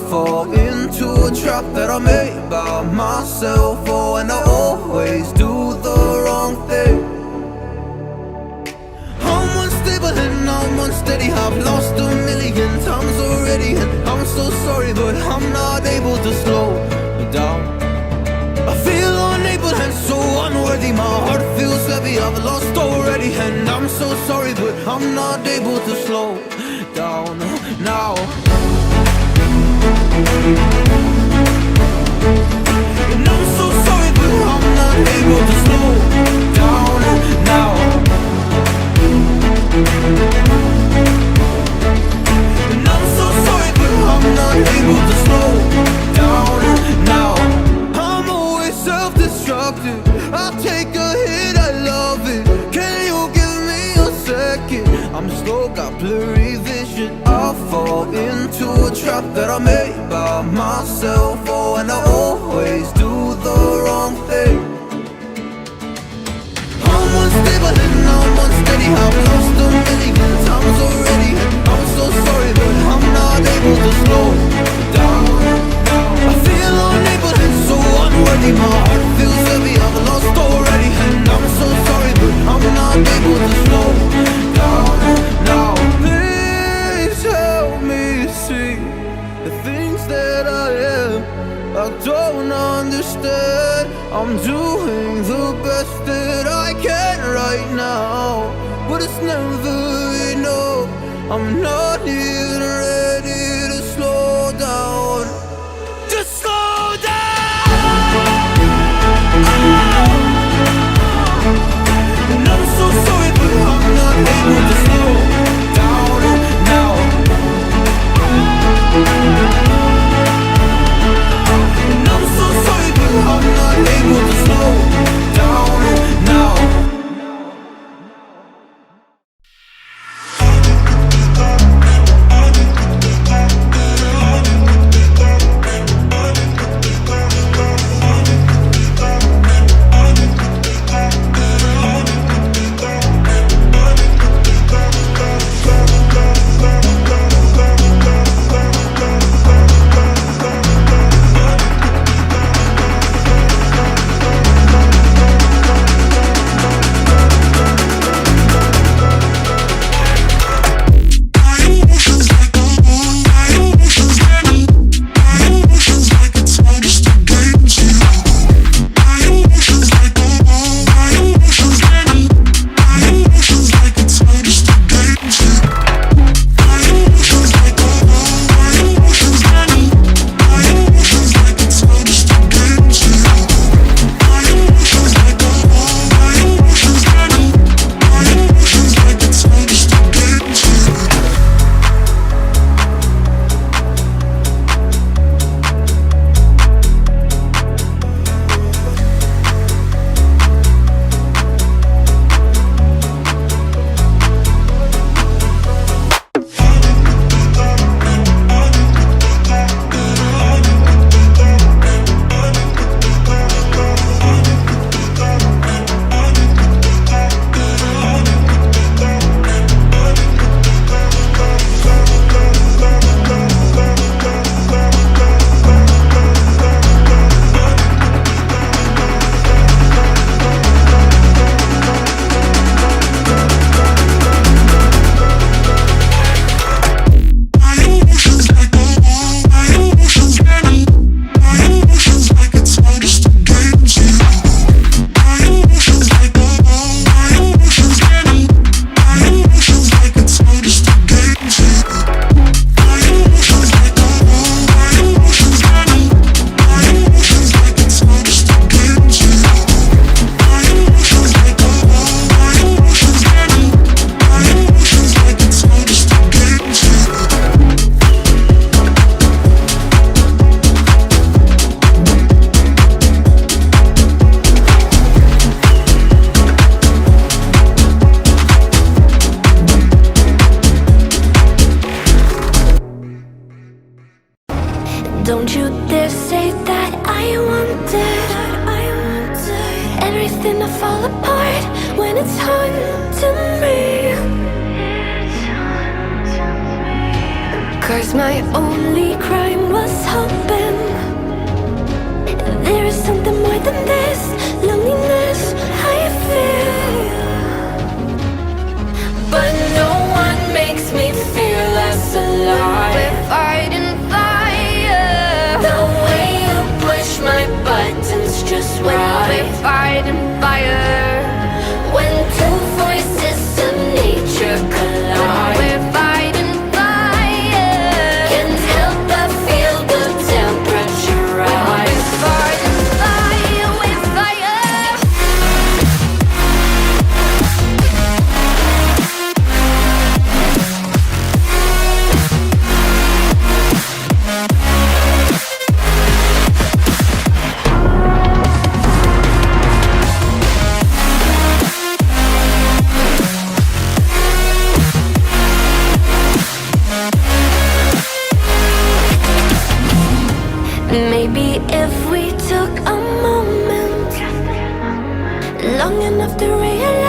fall into a trap that I made by myself. Oh, and I always do the wrong thing. I'm unstable and I'm unsteady. I've lost a million times already, and I'm so sorry, but I'm not able to slow down. I feel unable and so unworthy. My heart feels heavy, I've lost already, and I'm so sorry, but I'm not able to slow down now. And I'm so sorry, but I'm not able to slow down now. And I'm so sorry, but I'm not able to slow down now. I'm always self-destructive. I take a hit, I love it. Can you give me a second? I'm slow, got blurry vision. I fall into a trap that I made by myself. Oh, and I always do the wrong thing. I'm unstable and I'm unsteady. I've lost a million times already, and I'm so sorry, but I'm not able to slow down. I feel unable and so unworthy. My heart feels heavy, I've lost already, and I'm so sorry, but I'm not able to slow down now. Please help me see the things that I am. I don't understand. I'm doing the best that I can right now, but it's never enough. I'm not even ready to slow down. Just slow down. And I'm so sorry, but I'm not able to slow down now. Don't you dare say that I wanted everything to fall apart when it's haunting me. 'Cause my only crime was hoping there is something more than this loneliness I feel. But no one makes me feel less alive. We're fighting fire. The way you push my buttons just right. We're fighting fire. When two voices of nature collide. We're fighting fire. Can't help but feel the temperature rise. We're fighting fire. We're fire. Maybe if we took a moment long enough to realize